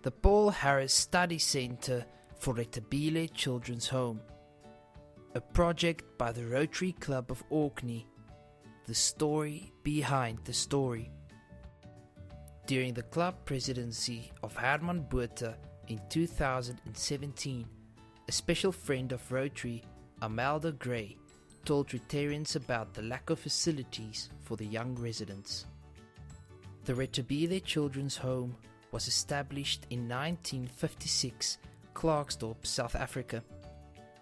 The Paul Harris Study Centre for Rethabile Children's Home, a project by the Rotary Club of Orkney, the story behind the story. During the club presidency of Herman Botha in 2017, a special friend of Rotary, Amelda Gray, told Rotarians about the lack of facilities for the young residents. The Rethabile Children's Home was established in 1956, Klerksdorp, South Africa.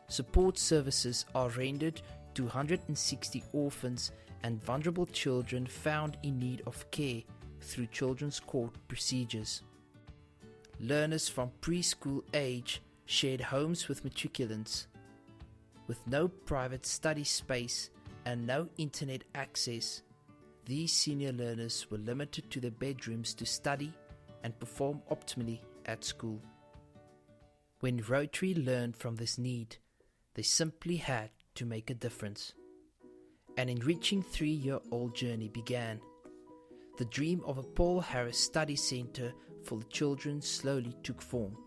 Support services are rendered to 160 orphans and vulnerable children found in need of care through children's court procedures. Learners from preschool age shared homes with matriculants. With no private study space and no internet access, these senior learners were limited to their bedrooms to study and perform optimally at school. When Rotary learned from this need, they simply had to make a difference. An enriching 3-year-old journey began. The dream of a Paul Harris Study Centre for the children slowly took form.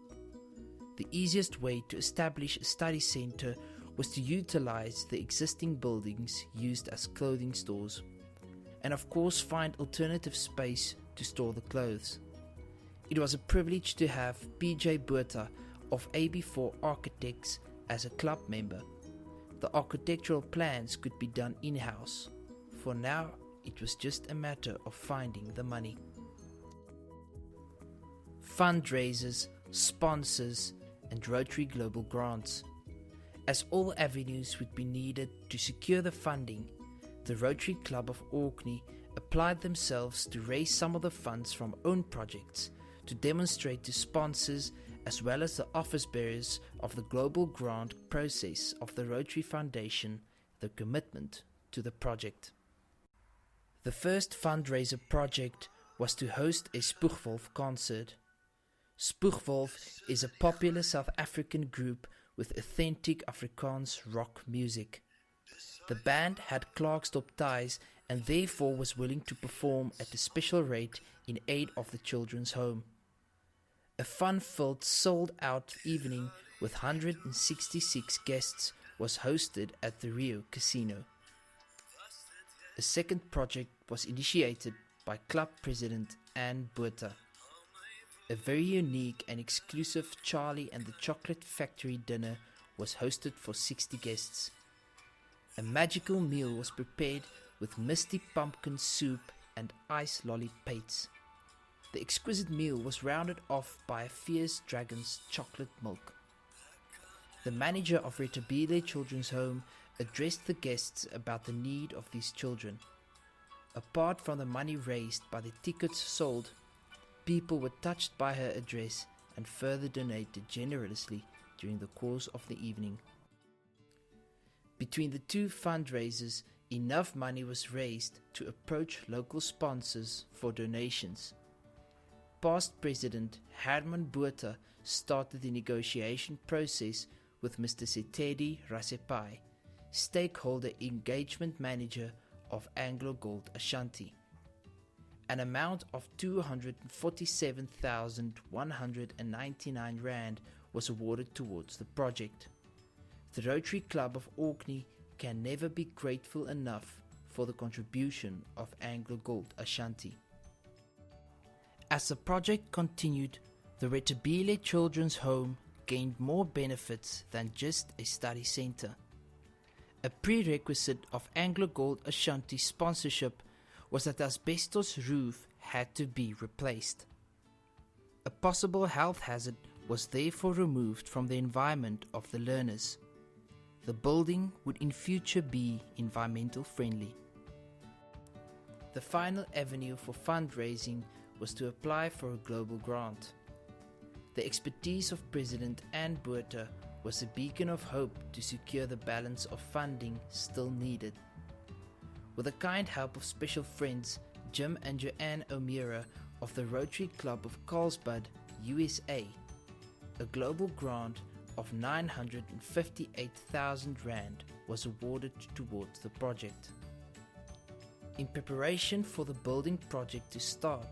The easiest way to establish a study centre was to utilize the existing buildings used as clothing stores, and of course find alternative space to store the clothes. It was a privilege to have PJ Botha of AB4 Architects as a club member. The architectural plans could be done in-house. For now, it was just a matter of finding the money. Fundraisers, sponsors, and Rotary Global grants. As all avenues would be needed to secure the funding, the Rotary Club of Orkney applied themselves to raise some of the funds from own projects to demonstrate to sponsors as well as the office bearers of the global grant process of the Rotary Foundation their commitment to the project. The first fundraiser project was to host a Spoegwolf concert. Spoegwolf is a popular South African group with authentic Afrikaans rock music. The band had Klerksdorp ties and therefore was willing to perform at a special rate in aid of the children's home. A fun-filled, sold-out evening with 166 guests was hosted at the Rio Casino. A second project was initiated by club president Anne Botha. A very unique and exclusive Charlie and the Chocolate Factory dinner was hosted for 60 guests. A magical meal was prepared with misty pumpkin soup and ice lollipates. The exquisite meal was rounded off by a fierce dragon's chocolate milk. The manager of Rethabile Children's Home addressed the guests about the need of these children. Apart from the money raised by the tickets sold, people were touched by her address and further donated generously during the course of the evening. Between the two fundraisers, enough money was raised to approach local sponsors for donations. Past President Herman Botha started the negotiation process with Mr. Setedi Rasepai, stakeholder engagement manager of Anglo Gold Ashanti. An amount of 247,199 rand was awarded towards the project. The Rotary Club of Orkney can never be grateful enough for the contribution of Anglo Gold Ashanti. As the project continued, the Rethabile Children's Home gained more benefits than just a study centre. A prerequisite of Anglo Gold Ashanti sponsorship was that the asbestos roof had to be replaced. A possible health hazard was therefore removed from the environment of the learners. The building would in future be environmental friendly. The final avenue for fundraising was to apply for a global grant. The expertise of President Anne Botha was a beacon of hope to secure the balance of funding still needed. With the kind help of special friends Jim and Joanne O'Meara of the Rotary Club of Carlsbad, USA, a global grant of 958,000 rand was awarded towards the project. In preparation for the building project to start,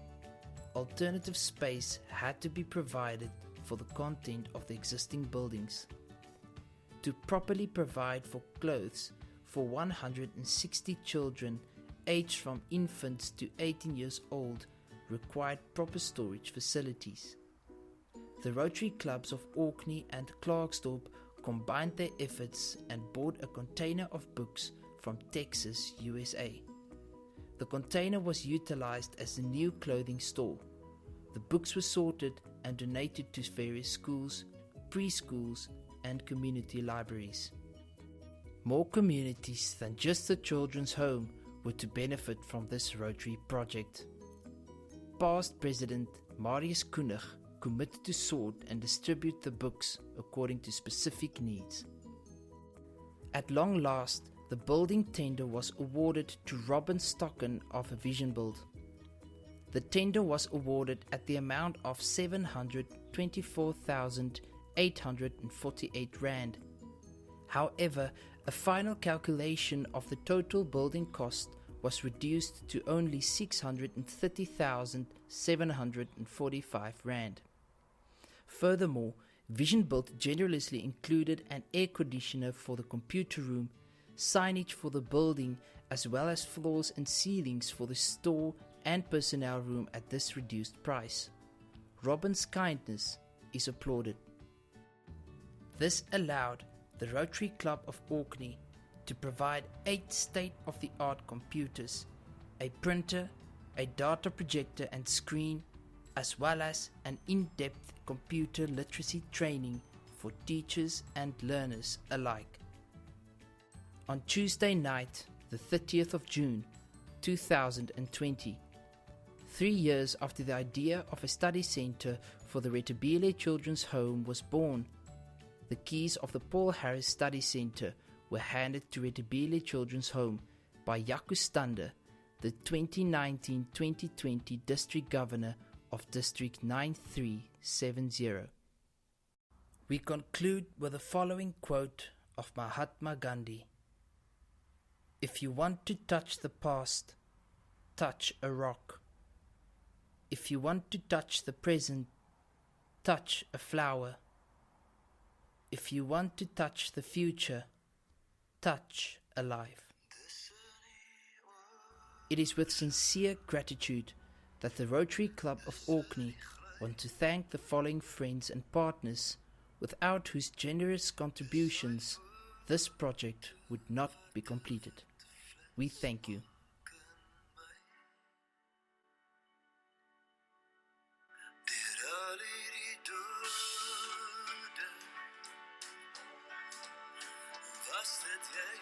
alternative space had to be provided for the content of the existing buildings. To properly provide for clothes for 160 children aged from infants to 18 years old required proper storage facilities. The Rotary Clubs of Orkney and Klerksdorp combined their efforts and bought a container of books from Texas, USA. The container was utilized as a new clothing store. The books were sorted and donated to various schools, preschools, and community libraries. More communities than just the children's home were to benefit from this Rotary project. Past President Marius Koenig committed to sort and distribute the books according to specific needs. At long last, the building tender was awarded to Robin Stocken of Vision Build. The tender was awarded at the amount of 724,848 Rand. However, a final calculation of the total building cost was reduced to only 630,745 Rand. Furthermore, Vision Built generously included an air conditioner for the computer room, signage for the building, as well as floors and ceilings for the store and personnel room at this reduced price. Robin's kindness is applauded. This allowed the Rotary Club of Orkney to provide 8 state-of-the-art computers, a printer, a data projector and screen, as well as an in-depth computer literacy training for teachers and learners alike. On Tuesday night, the 30th of June, 2020, 3 years after the idea of a study center for the Rethabile Children's Home was born, the keys of the Paul Harris Study Center were handed to Rethabile Children's Home by Jaco Stander, the 2019-2020 District Governor of District 9370. We conclude with the following quote of Mahatma Gandhi: "If you want to touch the past, touch a rock. If you want to touch the present, touch a flower. If you want to touch the future, touch a life." It is with sincere gratitude that the Rotary Club of Orkney want to thank the following friends and partners, without whose generous contributions this project would not be completed. We thank you. Was het jij